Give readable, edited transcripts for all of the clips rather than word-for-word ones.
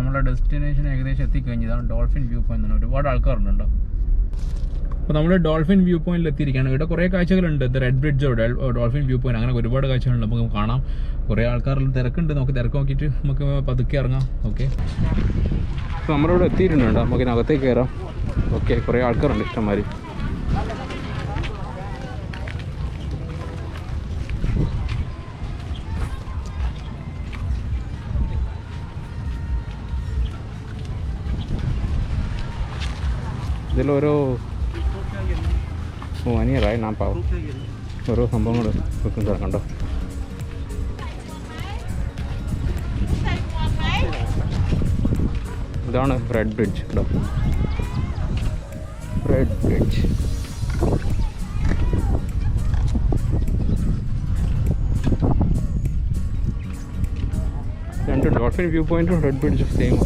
നമ്മുടെ ഡെസ്റ്റിനേഷൻ ഏകദേശം എത്തിക്കഴിഞ്ഞു. ഇതാണ് ഡോൾഫിൻ വ്യൂ പോയിന്റ് എന്ന്. ഒരുപാട് ആൾക്കാരുണ്ടോ. അപ്പോൾ നമ്മൾ ഡോൾഫിൻ വ്യൂ പോയിന്റിൽ എത്തിയിരിക്കുകയാണ്. ഇവിടെ കുറേ കാഴ്ചകളുണ്ട്. Red bridge, dolphin view point, അങ്ങനെ ഒരുപാട് കാഴ്ചകളുണ്ട്. നമുക്ക് കാണാം. കുറേ ആൾക്കാരെല്ലാം തിരക്കുണ്ട്. നമുക്ക് തിരക്ക് നോക്കിയിട്ട് നമുക്ക് പതുക്കെ ഇറങ്ങാം. ഓക്കെ, അപ്പോൾ നമ്മളിവിടെ എത്തിയിട്ടുണ്ട്. നമുക്ക് ഇതിനകത്തേക്ക് കയറാം. ഓക്കെ, കുറേ ആൾക്കാരുണ്ട് ഇഷ്ടംമാതിരി. ഇതിലോരോ അനിയറായി ഞാൻ പാവം ഓരോ സംഭവങ്ങൾ വെക്കുന്ന കണ്ടോ. ഇതാണ് റെഡ് ബ്രിഡ്ജ്. കേട്ടോ, റെഡ് ബ്രിഡ്ജ്. രണ്ട് ഡോൾഫിൻ വ്യൂ പോയിന്റും റെഡ് ബ്രിഡ്ജും സെയിം.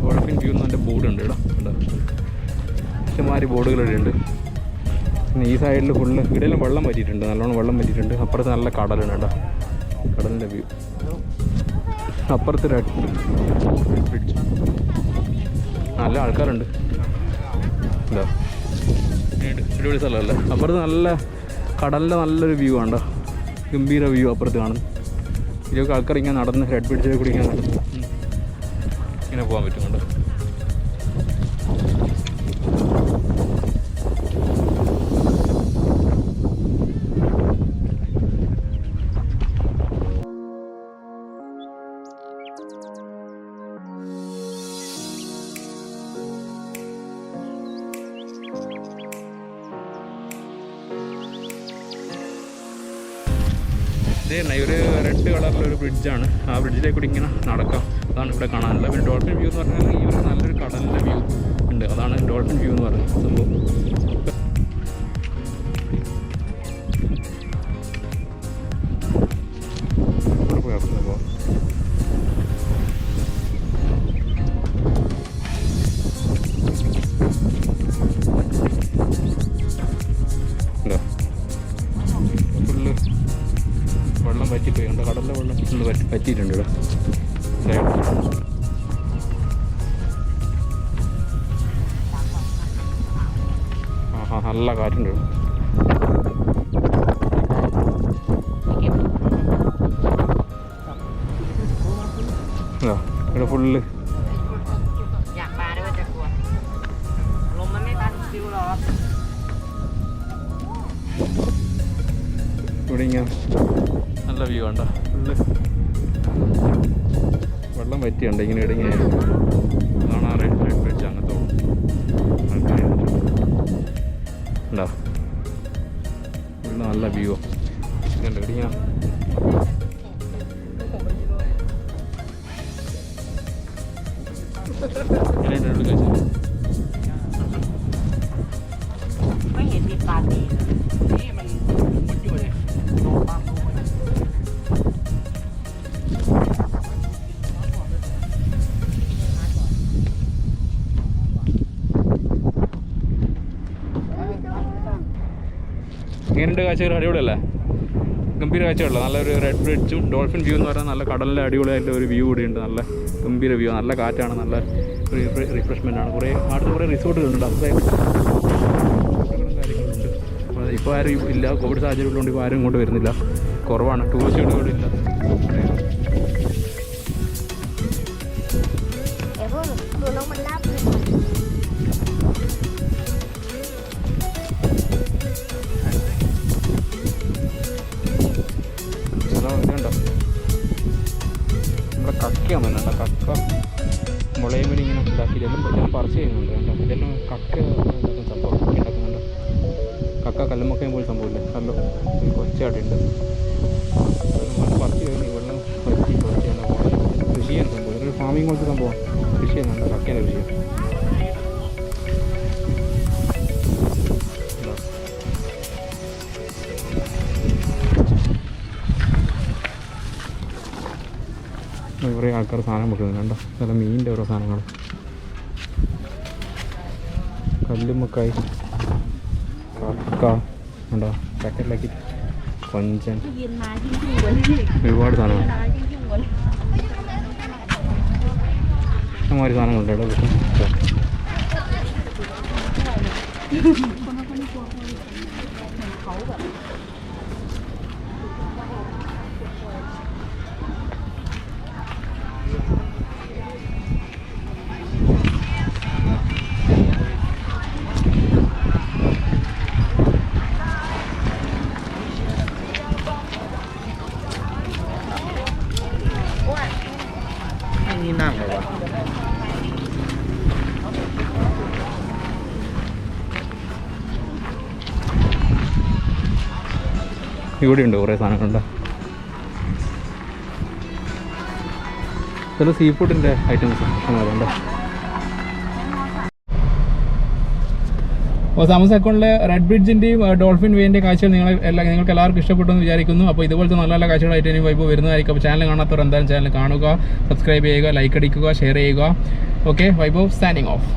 ഡോൾഫിൻ വ്യൂ എന്നതിൻ്റെ ബോർഡുണ്ട്. ഇവിടെ ഇഷ്ടംമാതിരി ബോർഡുകളിവിടെ ഉണ്ട്. ഈ സൈഡിൽ ഫുള്ള് ഇവിടെയെല്ലാം വെള്ളം പറ്റിയിട്ടുണ്ട്, നല്ലോണം വെള്ളം പറ്റിയിട്ടുണ്ട്. അപ്പുറത്ത് നല്ല കടലാണ് കേട്ടോ, കടലിൻ്റെ വ്യൂ. അപ്പുറത്ത് റെഡ് ബ്രിഡ്ജ്, നല്ല ആൾക്കാരുണ്ട്. എന്താ അടിപൊളി സ്ഥലമല്ലേ. അപ്പുറത്ത് നല്ല കടലിൻ്റെ നല്ലൊരു വ്യൂ ആണ്, ഗംഭീര വ്യൂ അപ്പുറത്ത് കാണുന്നു. ഇതിലൊക്കെ ആൾക്കാർ ഇങ്ങനെ നടന്ന് റെഡ് ബ്രിഡ്ജിലേക്ക് കൂടി ഇങ്ങനെ നടന്ന് ഇങ്ങനെ പോകാൻ പറ്റുന്നുണ്ട്. ഇതേ ഒരു റെഡ് കളറിലൊരു ബ്രിഡ്ജാണ്. ആ ബ്രിഡ്ജിലേക്ക് കൂടി ഇങ്ങനെ നടക്കാം. അതാണ് ഇവിടെ കാണാനുള്ളത്. പിന്നെ ഡോൾഫിൻ വ്യൂ എന്ന് പറഞ്ഞാൽ ഈ ഒരു നല്ലൊരു കടലിൻ്റെ വ്യൂ ഉണ്ട്. അതാണ് ഡോൾഫിൻ വ്യൂ എന്ന് പറയുന്നത് സംഭവം. വെള്ളം പറ്റിപ്പോയി, ഉണ്ട് കടലിലെ വെള്ളം ഫുള്ള് പറ്റിയിട്ടുണ്ട് ഇവിടെ. ആഹാ, നല്ല കാറ്റുണ്ട് ഇവിടെ ഫുള്ള്. ഇവിടെ ഇങ്ങനെ നല്ല വ്യൂ ഉണ്ടോ, ഫുള്ള് വെള്ളം പറ്റിയുണ്ട്. ഇങ്ങനെ ഇടങ്ങി അതാണ് ആ റെഡ് ബ്രിഡ്ജ്. അങ്ങനത്തെ ഉണ്ടോ, ഫുള്ള് നല്ല വ്യൂ ഉണ്ട്. ഇടിങ്ങ ഇങ്ങനെയുണ്ട് കാഴ്ചകൾ. അടിപൊളിയല്ലേ, ഗംഭീര കാഴ്ചകളല്ല. നല്ലൊരു റെഡ് ബ്രിഡ്ജും ഡോൾഫിൻ വ്യൂ എന്ന് പറഞ്ഞാൽ നല്ല കടലിലെ അടിപൊളിയായിട്ട് ഒരു വ്യൂ കൂടിയുണ്ട്. നല്ല ഗംഭീര വ്യൂ, നല്ല കാറ്റാണ്, നല്ല റിഫ്രഷ്മെൻ്റ് ആണ്. അടുത്ത് കുറേ റിസോർട്ടുകളുണ്ട്, അത്രയും കാര്യങ്ങളുണ്ട്. ഇപ്പോൾ ആരും ഇല്ല, കോവിഡ് സാഹചര്യം ഉള്ളതുകൊണ്ട് ഇപ്പോൾ ആരും ഇങ്ങോട്ട് വരുന്നില്ല, കുറവാണ്. ടൂറിസ്റ്റുകൾ ഇല്ല. ഇതുണ്ടോ നമ്മുടെ കക്കയാണ് വന്നിട്ടുണ്ടോ, കക്ക മുളയുമ്പോൾ ഇങ്ങനെ ഉണ്ടാക്കി ഇതെല്ലാം പറിച്ച് ചെയ്യുന്നുണ്ട്. ഇതെല്ലാം കക്ക സംഭവം ഉണ്ടാക്കുന്നുണ്ട്. കക്ക കല്ലുമക്കയും പോലും സംഭവമില്ല, കല്ലോ കൊച്ചാട്ടുണ്ട്. പറിച്ച് കഴിഞ്ഞ് വെള്ളം പറ്റി കുറച്ച് കൃഷി ചെയ്യുന്ന സംഭവം. ഇതൊരു ഫാമിംഗ് പോലത്തെ സംഭവം, കൃഷി ചെയ്യുന്നുണ്ട്, കക്കേൻ്റെ കൃഷി. കുറേ ആൾക്കാർ സാധനം വെക്കുന്നുണ്ട് കണ്ടോ, നല്ല മീനിൻ്റെ ഓരോ സാധനങ്ങൾ. കല്ലുമ്മക്കായി, കക്ക ഉണ്ടോ, പാക്കറ്റിലാക്കി കൊഞ്ചൻ, ഒരുപാട് സാധനങ്ങൾ. ഇഷ്ടംമാതിരി സാധനങ്ങളുണ്ട് ഇവിടെ. ഇവിടെ ഉണ്ട് കുറേ സാധനങ്ങളുണ്ട്. ചില സീ ഫുഡിൻ്റെ ഐറ്റംസ് അതുകൊണ്ട്. അപ്പോൾ സാമൂസ് അക്കൗണ്ടിലെ റെഡ് ബ്രിഡ്ജിൻ്റെയും ഡോൾഫിൻ വേൻ്റെ കാഴ്ചകൾ നിങ്ങൾക്ക് എല്ലാവർക്കും ഇഷ്ടപ്പെട്ടു എന്ന് വിചാരിക്കുന്നു. അപ്പോൾ ഇതുപോലത്തെ നല്ല നല്ല കാഴ്ചകളായിട്ട് ഇനി വൈബ് വരുന്നതായിരിക്കും. അപ്പോൾ ചാനൽ കാണാത്തവർ എന്തായാലും ചാനൽ കാണുക, സബ്സ്ക്രൈബ് ചെയ്യുക, ലൈക്ക് അടിക്കുക, ഷെയർ ചെയ്യുക. Okay, vibe signing off.